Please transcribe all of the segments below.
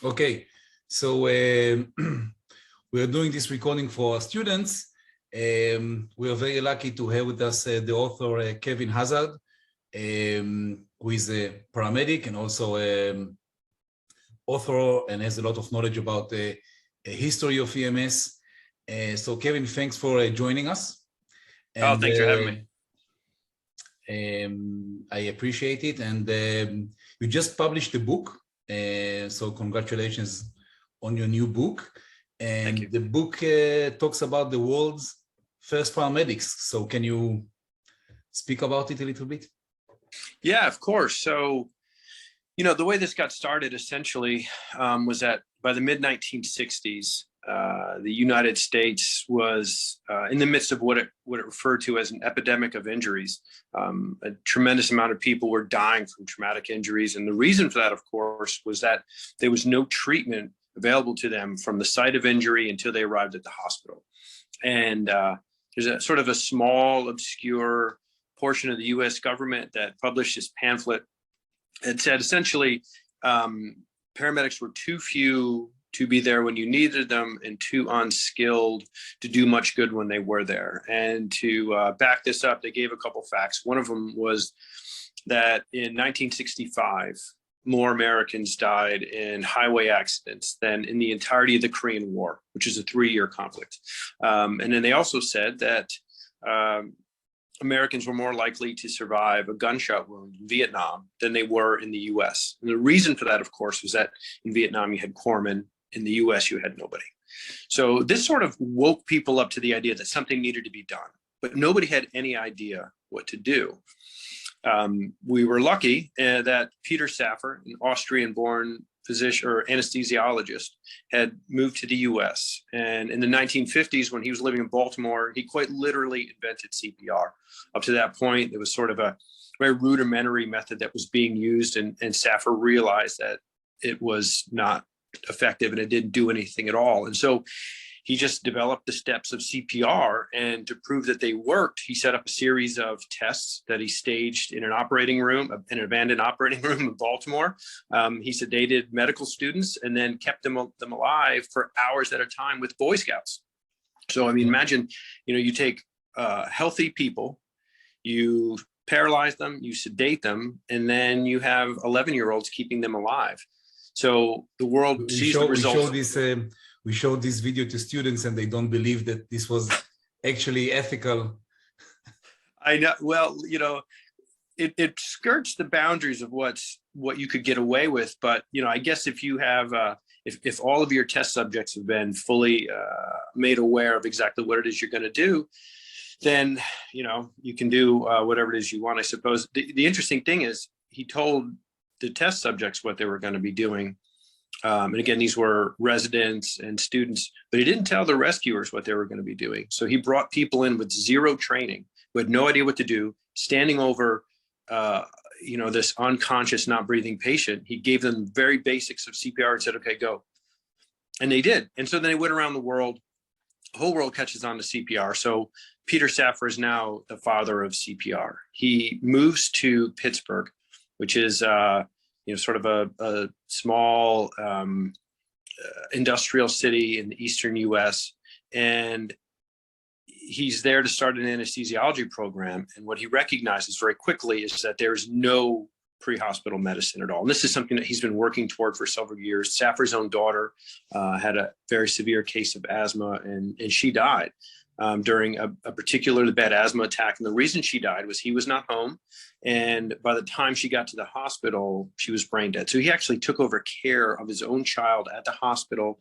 Okay, so we are doing this recording for our students. We are very lucky to have with us the author Kevin Hazard, who is a paramedic and also author and has a lot of knowledge about the history of EMS. So Kevin, thanks for joining us. And, thanks for having me. I appreciate it. And you just published a book. So congratulations on your new book. And the book talks about the world's first paramedics. So can you speak about it a little bit? Yeah, of course. So, you know, the way this got started essentially was that by the mid-1960s, the United States was in the midst of what it referred to as an epidemic of injuries. A tremendous amount of people were dying from traumatic injuries. And the reason for that, of course, was that there was no treatment available to them from the site of injury until they arrived at the hospital. And there's a sort of a small, obscure portion of the US government that published this pamphlet. It said essentially, paramedics were too few to be there when you needed them and too unskilled to do much good when they were there. And to back this up, they gave a couple facts. One of them was that in 1965, more Americans died in highway accidents than in the entirety of the Korean War, which is a 3-year conflict. And then they also said that Americans were more likely to survive a gunshot wound in Vietnam than they were in the US. And the reason for that, of course, was that in Vietnam, you had corpsmen. In the US, you had nobody. So this sort of woke people up to the idea that something needed to be done, but nobody had any idea what to do. We were lucky that Peter Safar, an Austrian-born physician or anesthesiologist, had moved to the US. And in the 1950s, when he was living in Baltimore, he quite literally invented CPR. Up to that point, it was sort of a very rudimentary method that was being used, and Safar realized that it was not effective and it didn't do anything at all. And so he just developed the steps of CPR, and to prove that they worked, he set up a series of tests that he staged in an operating room, an abandoned operating room in Baltimore. He sedated medical students and then kept them alive for hours at a time with Boy Scouts. So, I mean, imagine, you know, you take healthy people, you paralyze them, you sedate them, and then you have 11-year-olds keeping them alive. So the world sees the results. We showed this video to students and they don't believe that this was actually ethical. I know. Well, you know, it skirts the boundaries of what you could get away with. But, you know, I guess if you have, if all of your test subjects have been fully made aware of exactly what it is you're going to do, then, you know, you can do whatever it is you want, I suppose. The interesting thing is he told the test subjects what they were going to be doing. And again, these were residents and students, but he didn't tell the rescuers what they were going to be doing. So he brought people in with zero training, who had no idea what to do, standing over, you know, this unconscious, not breathing patient. He gave them very basics of CPR and said, okay, go. And they did. And so then they went around the world. The whole world catches on to CPR. So Peter Safar is now the father of CPR. He moves to Pittsburgh, which is, you know, sort of a small industrial city in the eastern US. And he's there to start an anesthesiology program. And what he recognizes very quickly is that there's no pre-hospital medicine at all. And this is something that he's been working toward for several years. Safar's own daughter had a very severe case of asthma, and she died during a particularly bad asthma attack. And the reason she died was he was not home. And by the time she got to the hospital, she was brain dead. So he actually took over care of his own child at the hospital.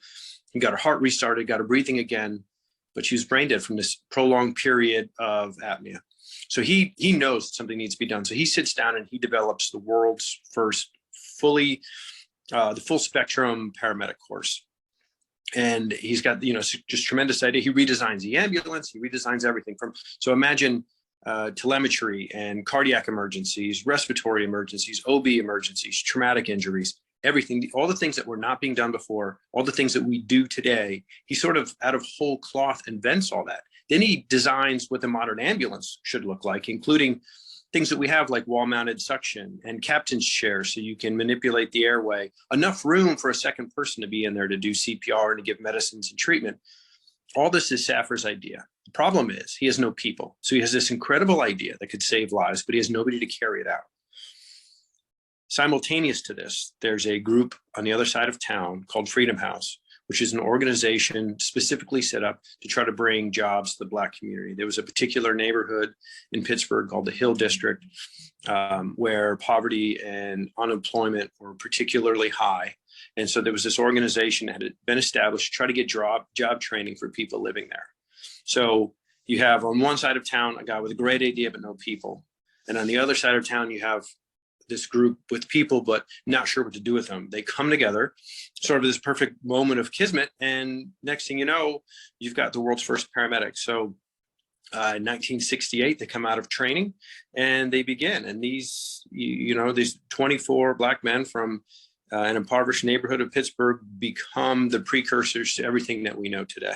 He got her heart restarted, got her breathing again, but she was brain dead from this prolonged period of apnea. So he knows something needs to be done. So he sits down and he develops the world's first the full spectrum paramedic course. And he's got, you know, just tremendous idea. He redesigns the ambulance. He redesigns everything from, so imagine telemetry and cardiac emergencies, respiratory emergencies, OB emergencies, traumatic injuries, everything, all the things that were not being done before, all the things that we do today. He sort of out of whole cloth invents all that. Then he designs what the modern ambulance should look like, including things that we have like wall-mounted suction and captain's chairs so you can manipulate the airway, enough room for a second person to be in there to do CPR and to give medicines and treatment. All this is Safir's idea. The problem is he has no people. So he has this incredible idea that could save lives, but he has nobody to carry it out. Simultaneous to this, there's a group on the other side of town called Freedom House, which is an organization specifically set up to try to bring jobs to the Black community. There was a particular neighborhood in Pittsburgh called the Hill District, where poverty and unemployment were particularly high. And so there was this organization that had been established to try to get job training for people living there. So you have on one side of town, a guy with a great idea, but no people. And on the other side of town, you have this group with people, but not sure what to do with them. They come together, sort of this perfect moment of kismet. And next thing you know, you've got the world's first paramedics. So in 1968, they come out of training and they begin. And these, these 24 Black men from an impoverished neighborhood of Pittsburgh become the precursors to everything that we know today.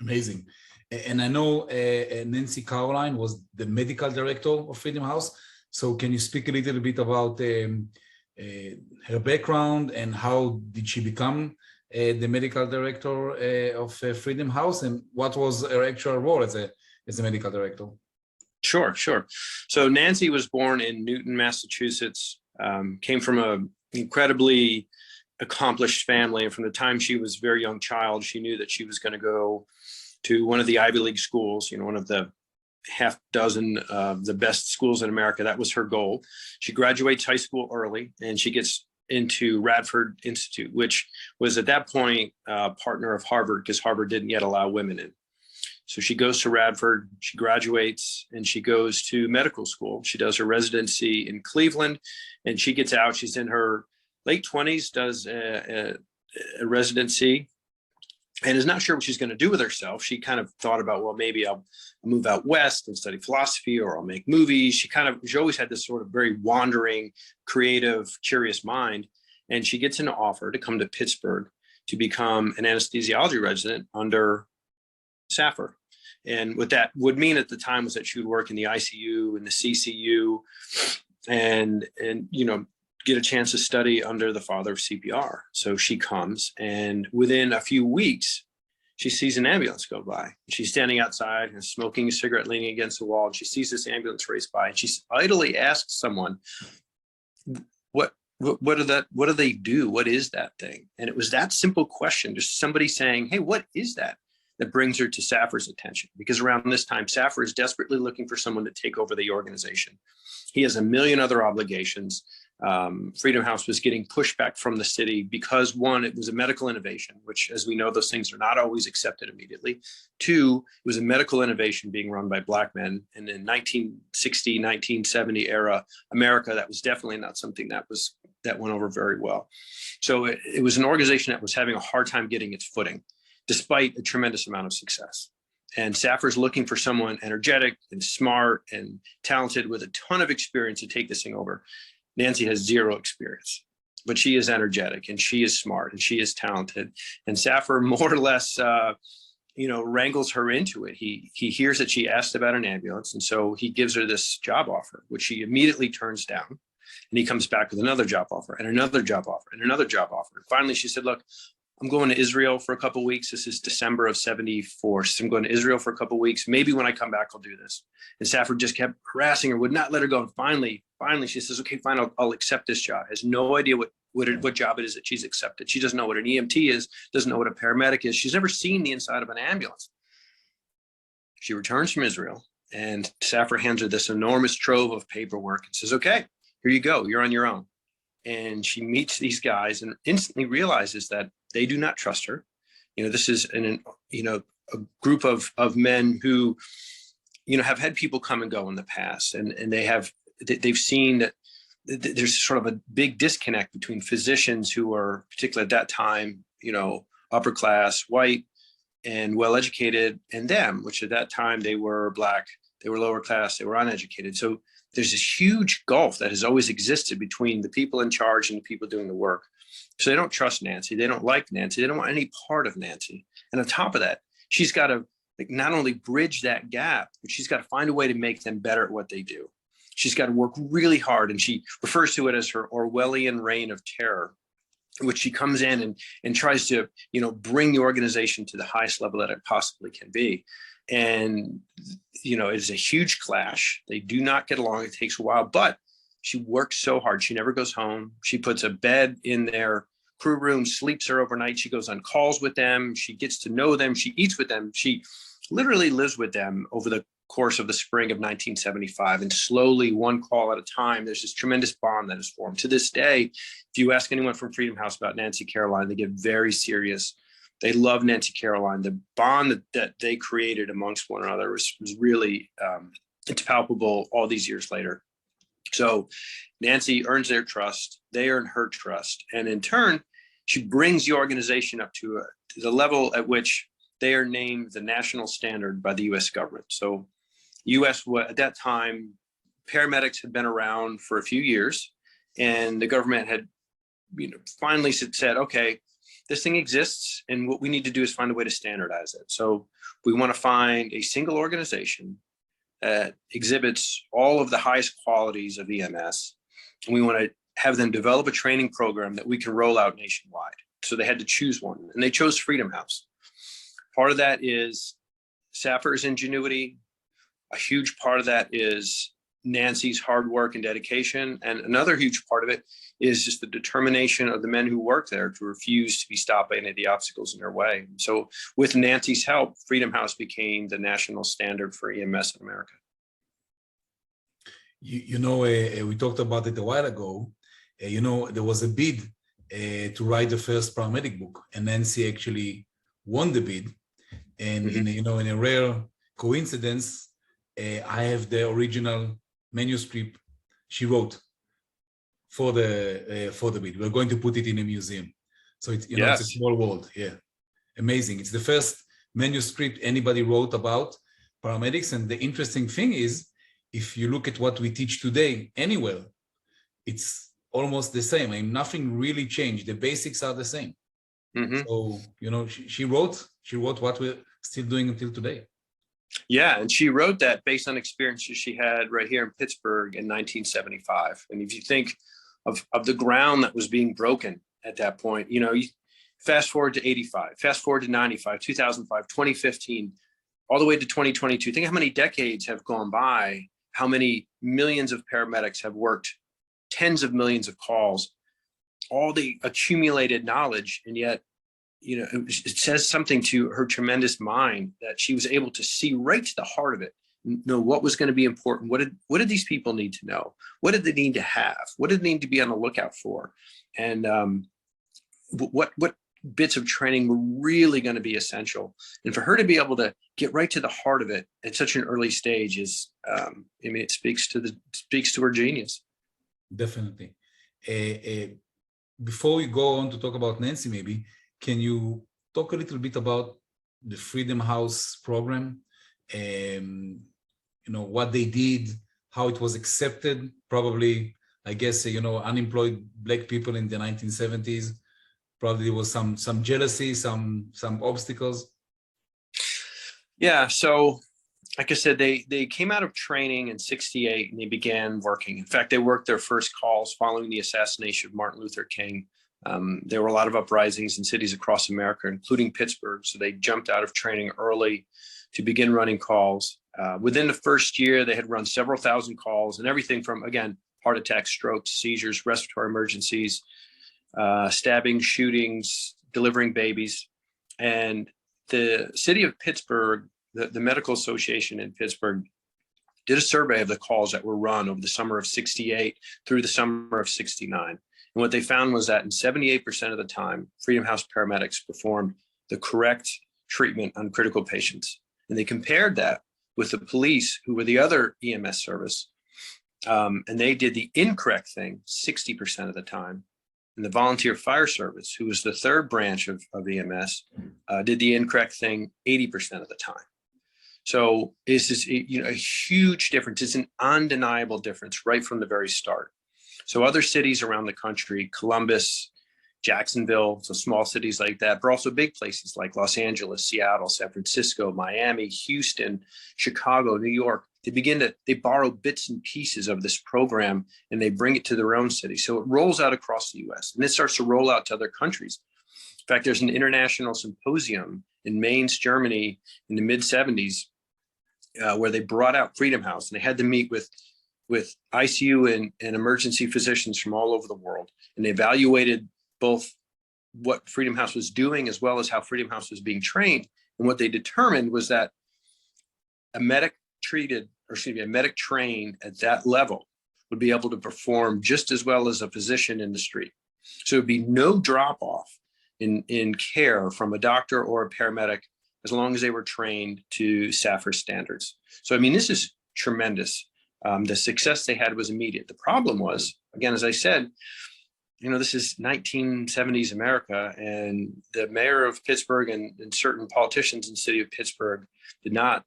Amazing. And I know Nancy Caroline was the medical director of Freedom House. So can you speak a little bit about her background and how did she become the medical director of Freedom House, and what was her actual role as a medical director? Sure. So Nancy was born in Newton, Massachusetts, came from an incredibly accomplished family. And from the time she was a very young child, she knew that she was going to go to one of the Ivy League schools, one of the half dozen of the best schools in America. That was her goal. She graduates high school early and she gets into Radford Institute, which was at that point a partner of Harvard because Harvard didn't yet allow women in. So she goes to Radford, she graduates, and she goes to medical school. She does her residency in Cleveland, and she gets out. She's in her late 20s, does a residency, and is not sure what she's going to do with herself. She kind of thought about, well, maybe I'll move out west and study philosophy, or I'll make movies. She always had this sort of very wandering, creative, curious mind. And she gets an offer to come to Pittsburgh to become an anesthesiology resident under Safir. And what that would mean at the time was that she would work in the ICU and the CCU and get a chance to study under the father of CPR. So she comes, and within a few weeks, she sees an ambulance go by. She's standing outside and smoking a cigarette, leaning against the wall. And she sees this ambulance race by, and she idly asks someone, what do they do? What is that thing? And it was that simple question, just somebody saying, hey, what is that brings her to Safir's attention. Because around this time, Safir is desperately looking for someone to take over the organization. He has a million other obligations. Freedom House was getting pushback from the city because, one, it was a medical innovation, which, as we know, those things are not always accepted immediately. Two, it was a medical innovation being run by Black men. And in 1960, 1970 era America, that was definitely not something that went over very well. So it was an organization that was having a hard time getting its footing, despite a tremendous amount of success. And Safir's looking for someone energetic and smart and talented with a ton of experience to take this thing over. Nancy has zero experience, but she is energetic and she is smart and she is talented. And Safir more or less, wrangles her into it. He hears that she asked about an ambulance. And so he gives her this job offer, which she immediately turns down. And he comes back with another job offer and another job offer and another job offer. And finally, she said, look, I'm going to Israel for a couple of weeks. This is December of 74. So I'm going to Israel for a couple of weeks. Maybe when I come back, I'll do this. And Safir just kept harassing her, would not let her go. And finally, she says, okay, fine, I'll accept this job. Has no idea what job it is that she's accepted. She doesn't know what an EMT is, doesn't know what a paramedic is. She's never seen the inside of an ambulance. She returns from Israel, and Safir hands her this enormous trove of paperwork and says, okay, here you go. You're on your own. And she meets these guys and instantly realizes that they do not trust her. This is a group of men who, have had people come and go in the past, and they've seen that there's sort of a big disconnect between physicians who are, particularly at that time, upper class, white, and well-educated, and them, which at that time they were Black, they were lower class, they were uneducated. So there's this huge gulf that has always existed between the people in charge and the people doing the work. So they don't trust Nancy. They don't like Nancy. They don't want any part of Nancy. And on top of that, she's got a like not only bridge that gap, but she's got to find a way to make them better at what they do. She's got to work really hard, and she refers to it as her Orwellian reign of terror, which she comes in and tries to, bring the organization to the highest level that it possibly can be. And, it is a huge clash. They do not get along. It takes a while, but she works so hard. She never goes home. She puts a bed in their crew room, sleeps there overnight. She goes on calls with them. She gets to know them. She eats with them. She literally lives with them over the course of the spring of 1975. And slowly, one call at a time, there's this tremendous bond that is formed. To this day, if you ask anyone from Freedom House about Nancy Caroline, they get very serious. They love Nancy Caroline. The bond that they created amongst one another was really, it's palpable all these years later. So Nancy earns their trust. They earn her trust. And in turn, she brings the organization up to the level at which they are named the national standard by the U.S. government. So U.S. at that time, paramedics had been around for a few years, and the government had, finally said, okay, this thing exists, and what we need to do is find a way to standardize it. So we want to find a single organization that exhibits all of the highest qualities of EMS, and we want to have them develop a training program that we can roll out nationwide. So they had to choose one, and they chose Freedom House. Part of that is Saffir's ingenuity. A huge part of that is Nancy's hard work and dedication. And another huge part of it is just the determination of the men who work there to refuse to be stopped by any of the obstacles in their way. So with Nancy's help, Freedom House became the national standard for EMS in America. We talked about it a while ago. There was a bid to write the first paramedic book, and Nancy actually won the bid. And in a rare coincidence, I have the original manuscript she wrote for the bid. We're going to put it in a museum. So it's it's a small world. Yeah, amazing. It's the first manuscript anybody wrote about paramedics. And the interesting thing is, if you look at what we teach today anywhere, it's almost the same. I mean, nothing really changed. The basics are the same. So she wrote what we're still doing until today. Yeah, and she wrote that based on experiences she had right here in Pittsburgh in 1975. And if you think of the ground that was being broken at that point, you fast forward to 85, fast forward to 95, 2005, 2015, all the way to 2022. Think how many decades have gone by, how many millions of paramedics have worked tens of millions of calls, all the accumulated knowledge, and yet it says something to her tremendous mind that she was able to see right to the heart of it, know what was going to be important. What did these people need to know? What did they need to have? What did they need to be on the lookout for? And what bits of training were really going to be essential? And for her to be able to get right to the heart of it at such an early stage is, it speaks to her genius. Definitely. Before we go on to talk about Nancy, maybe, can you talk a little bit about the Freedom House program? What they did, how it was accepted, probably, I guess, unemployed Black people in the 1970s, probably there was some jealousy, some obstacles. Yeah, so like I said, they came out of training in '68 and they began working. In fact, they worked their first calls following the assassination of Martin Luther King. There were a lot of uprisings in cities across America, including Pittsburgh. So they jumped out of training early to begin running calls. Within the first year, they had run several thousand calls, and everything from, again, heart attacks, strokes, seizures, respiratory emergencies, stabbing, shootings, delivering babies. And the city of Pittsburgh, the Medical Association in Pittsburgh, did a survey of the calls that were run over the summer of '68 through the summer of '69. And what they found was that in 78% of the time, Freedom House paramedics performed the correct treatment on critical patients. And they compared that with the police, who were the other EMS service, and they did the incorrect thing 60% of the time. And the volunteer fire service, who was the third branch of EMS, did the incorrect thing 80% of the time. So it's just, a huge difference. It's an undeniable difference right from the very start. So other cities around the country, Columbus, Jacksonville, so small cities like that, but also big places like Los Angeles, Seattle, San Francisco, Miami, Houston, Chicago, New York. They borrow bits and pieces of this program and they bring it to their own city. So it rolls out across the US and it starts to roll out to other countries. In fact, there's an international symposium in Mainz, Germany in the mid 70s where they brought out Freedom House and they had to meet with ICU and emergency physicians from all over the world. And they evaluated both what Freedom House was doing as well as how Freedom House was being trained. And what they determined was that a medic trained at that level would be able to perform just as well as a physician in the street. So it'd be no drop off in care from a doctor or a paramedic as long as they were trained to SAFR standards. So, I mean, this is tremendous. The success they had was immediate. The problem was, again, as I said, this is 1970s America, and the mayor of Pittsburgh and certain politicians in the city of Pittsburgh did not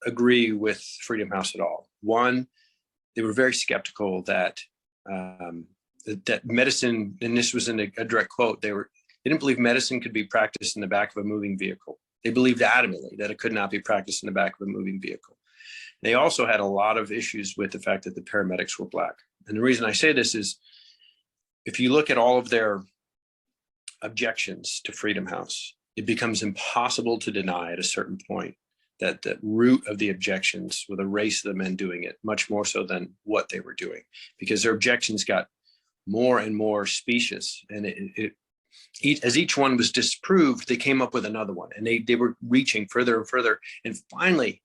agree with Freedom House at all. One, they were very skeptical that medicine, and this was in a direct quote, they didn't believe medicine could be practiced in the back of a moving vehicle. They believed adamantly that it could not be practiced in the back of a moving vehicle. They also had a lot of issues with the fact that the paramedics were Black. And the reason I say this is, if you look at all of their objections to Freedom House, it becomes impossible to deny at a certain point that the root of the objections were the race of the men doing it, much more so than what they were doing, because their objections got more and more specious. And as each one was disproved, they came up with another one, and they were reaching further and further. And finally,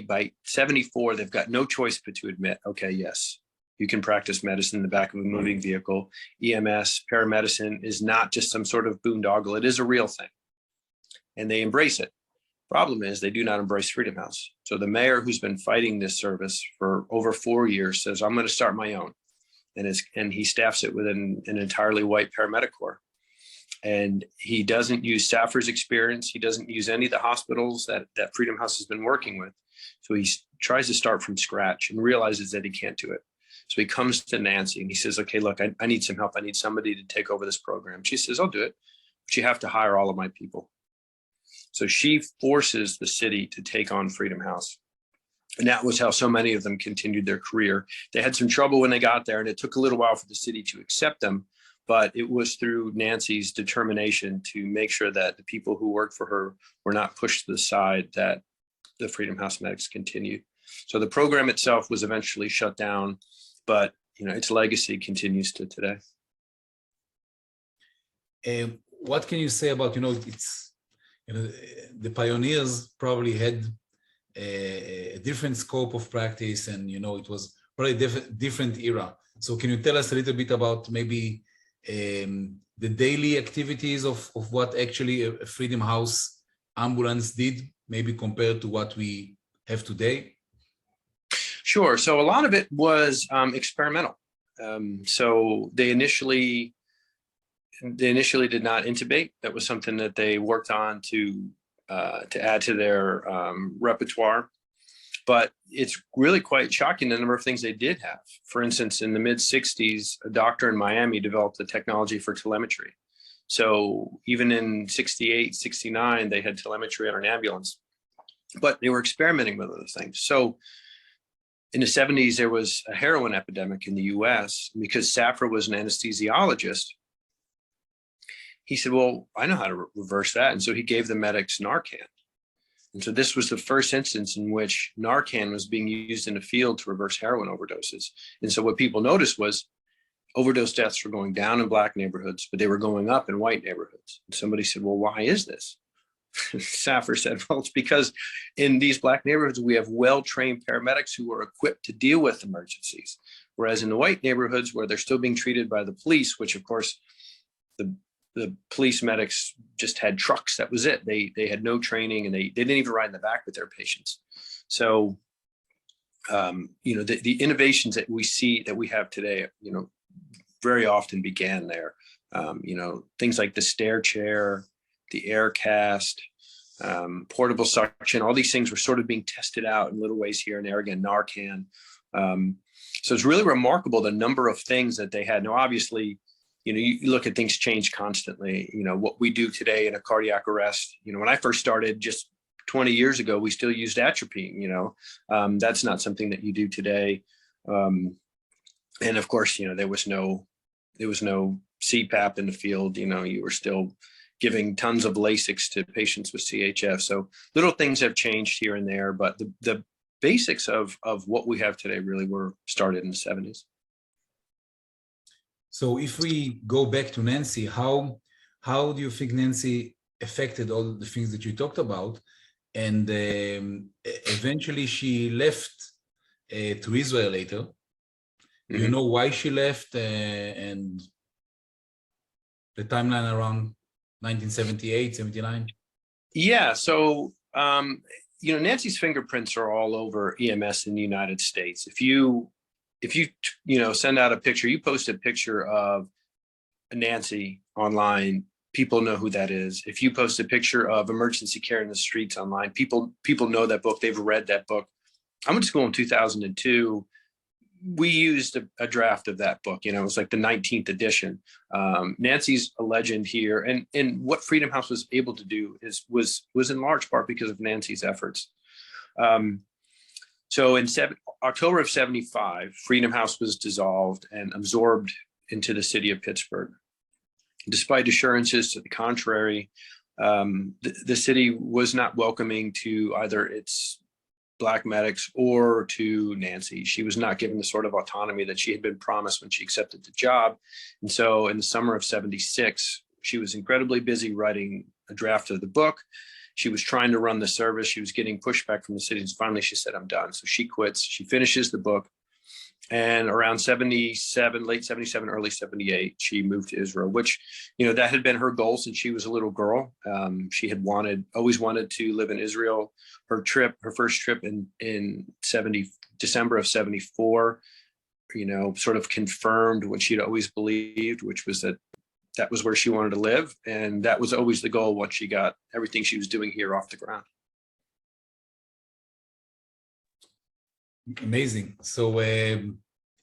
by 74, they've got no choice but to admit, okay, yes, you can practice medicine in the back of a moving vehicle. EMS, paramedicine is not just some sort of boondoggle. It is a real thing. And they embrace it. Problem is, they do not embrace Freedom House. So the mayor, who's been fighting this service for over 4 years, says, I'm going to start my own. And he staffs it with an entirely white paramedic corps. And he doesn't use SAFR's experience. He doesn't use any of the hospitals that Freedom House has been working with. So he tries to start from scratch and realizes that he can't do it. So he comes to Nancy and he says, okay, look, I need some help. I need somebody to take over this program. She says, I'll do it, but you have to hire all of my people. So she forces the city to take on Freedom House. And that was how so many of them continued their career. They had some trouble when they got there, and it took a little while for the city to accept them. But it was through Nancy's determination to make sure that the people who worked for her were not pushed to the side that the Freedom House medics continued. So the program itself was eventually shut down, but its legacy continues to today. What can you say about, the pioneers probably had a different scope of practice, and, it was probably a different era. So can you tell us a little bit about maybe the daily activities of what actually a Freedom House ambulance did, maybe compared to what we have today? Sure. So a lot of it was experimental. So they initially did not intubate. That was something that they worked on to add to their repertoire. But it's really quite shocking the number of things they did have. For instance, in the mid 60s, a doctor in Miami developed the technology for telemetry. So even in 68, 69, they had telemetry on an ambulance, but they were experimenting with other things. So in the 70s, there was a heroin epidemic in the US. Because SAFR was an anesthesiologist, he said, well, I know how to reverse that. And so he gave the medics Narcan. And so this was the first instance in which Narcan was being used in the field to reverse heroin overdoses. And so what people noticed was overdose deaths were going down in Black neighborhoods, but they were going up in white neighborhoods. And somebody said, well, why is this? SAFR said, well, it's because in these Black neighborhoods, we have well-trained paramedics who are equipped to deal with emergencies. Whereas in the white neighborhoods where they're still being treated by the police, which of course, the police medics just had trucks. That was it. They had no training, and they didn't even ride in the back with their patients. So, the innovations that we see that we have today, very often began there. Things like the stair chair, the air cast, portable suction, all these things were sort of being tested out in little ways here and there. Again, Narcan. So it's really remarkable the number of things that they had. Now, obviously, you look at things change constantly. What we do today in a cardiac arrest, when I first started just 20 years ago, we still used atropine. That's not something that you do today. And of course, there was no CPAP in the field. You were still giving tons of Lasix to patients with CHF. So little things have changed here and there, but the basics of what we have today really were started in the 70s. So if we go back to Nancy, how do you think Nancy affected all the things that you talked about? And eventually she left to Israel later. Do you know why she left and the timeline around 1978, 79? Yeah, so Nancy's fingerprints are all over EMS in the United States. If you send out a picture, you post a picture of Nancy online, people know who that is. If you post a picture of emergency care in the streets online, people know that book. They've read that book. I went to school in 2002. We used a draft of that book. It was like the 19th edition. Nancy's a legend here, and what Freedom House was able to do was in large part because of Nancy's efforts. So in October of 75, Freedom House was dissolved and absorbed into the city of Pittsburgh. Despite assurances to the contrary, the city was not welcoming to either its Black medics or to Nancy. She was not given the sort of autonomy that she had been promised when she accepted the job. And so in the summer of 76, she was incredibly busy writing a draft of the book. She was trying to run the service. She was getting pushback from the city. And finally, she said, I'm done. So she quits. She finishes the book. And around 77, late 77, early 78, she moved to Israel, which, that had been her goal since she was a little girl. She had always wanted to live in Israel. Her first trip in December of 74, sort of confirmed what she'd always believed, which was that was where she wanted to live. And that was always the goal once she got everything she was doing here off the ground. Amazing. So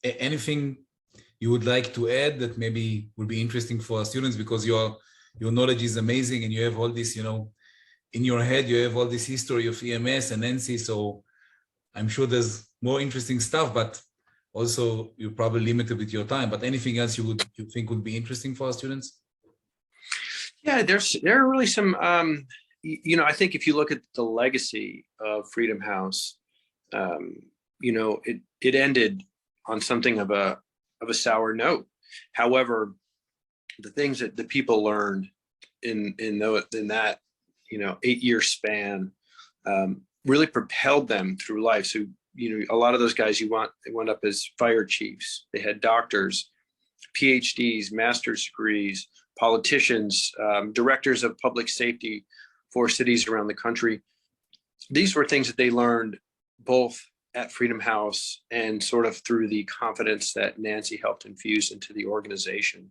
anything you would like to add that maybe would be interesting for our students, because your knowledge is amazing and you have all this, in your head, you have all this history of EMS and NC. So I'm sure there's more interesting stuff, but also you're probably limited with your time. But anything else you think would be interesting for our students? Yeah, there are really some, I think if you look at the legacy of Freedom House, it ended on something of a sour note. However, the things that the people learned in that 8-year span really propelled them through life. So a lot of those guys they went up as fire chiefs. They had doctors, PhDs, master's degrees, politicians, directors of public safety for cities around the country. These were things that they learned both at Freedom House and sort of through the confidence that Nancy helped infuse into the organization.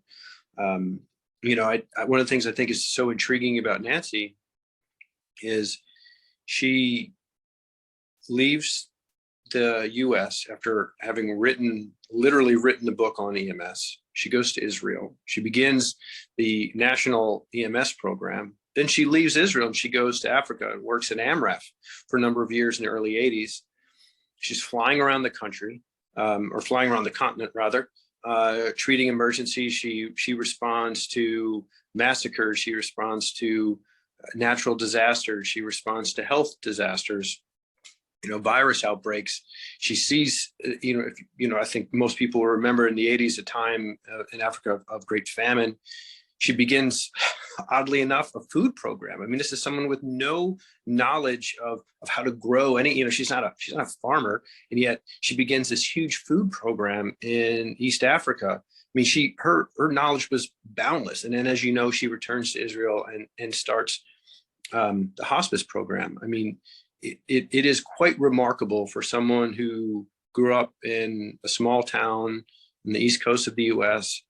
One of the things I think is so intriguing about Nancy is she leaves the US after having literally written the book on EMS. She goes to Israel. She begins the national EMS program. Then she leaves Israel and she goes to Africa and works at AMREF for a number of years in the early 80s. She's flying around the country, or flying around the continent rather, treating emergencies. She responds to massacres. She responds to natural disasters. She responds to health disasters, virus outbreaks. She sees, I think most people will remember in the 80s, a time in Africa of great famine. She begins, oddly enough, a food program. I mean, this is someone with no knowledge of how to grow any, she's not a farmer, and yet she begins this huge food program in East Africa. I mean, her knowledge was boundless. And then, as you know, she returns to Israel and starts the hospice program. I mean, it is quite remarkable for someone who grew up in a small town in the East Coast of the US,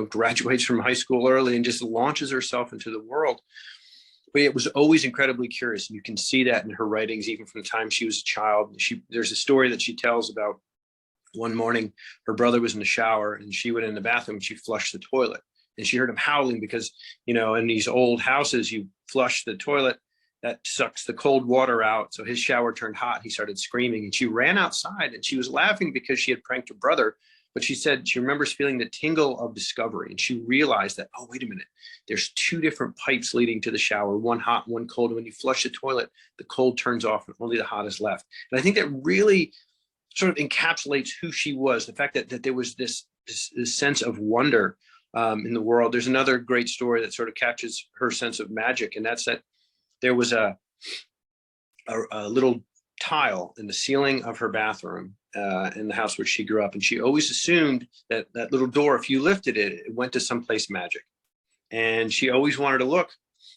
graduates from high school early and just launches herself into the world. But it was always incredibly curious. You can see that in her writings, even from the time she was a child. There's a story that she tells about one morning, her brother was in the shower and she went in the bathroom and she flushed the toilet. And she heard him howling because, you know, in these old houses, you flush the toilet, that sucks the cold water out. So his shower turned hot. He started screaming and she ran outside and she was laughing because she had pranked her brother. But she said she remembers feeling the tingle of discovery. And she realized that, oh, wait a minute, there's two different pipes leading to the shower, one hot, one cold. And when you flush the toilet, the cold turns off and only the hot is left. And I think that really sort of encapsulates who she was, the fact that there was this sense of wonder in the world. There's another great story that sort of catches her sense of magic, and that's that there was a little tile in the ceiling of her bathroom in the house where she grew up, and she always assumed that that little door, if you lifted it, it went to someplace magic. And she always wanted to look,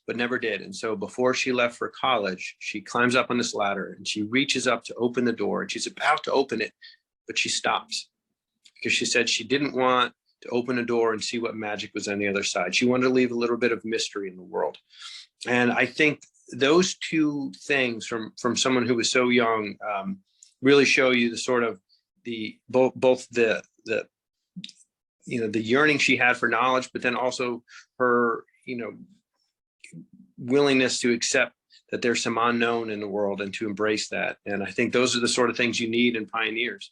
but never did. And so before she left for college, she climbs up on this ladder and she reaches up to open the door, and she's about to open it, but she stops because she said she didn't want to open a door and see what magic was on the other side. She wanted to leave a little bit of mystery in the world. And I think those two things from someone who was so young really show you the sort of both the you know, the yearning she had for knowledge, but then also her, you know, willingness to accept that there's some unknown in the world and to embrace that. And I think those are the sort of things you need in pioneers.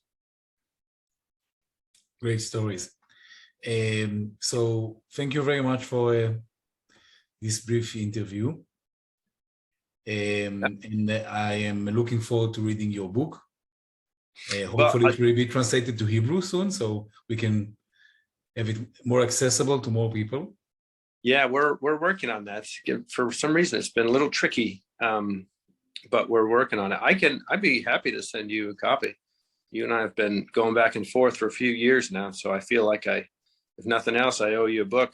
Great stories. So thank you very much for this brief interview. And I am looking forward to reading your book. Hopefully it will be translated to Hebrew soon, so we can have it more accessible to more people. Yeah, we're working on that. For some reason, it's been a little tricky, but we're working on it. I'd be happy to send you a copy. You and I have been going back and forth for a few years now, so I feel like if nothing else, I owe you a book.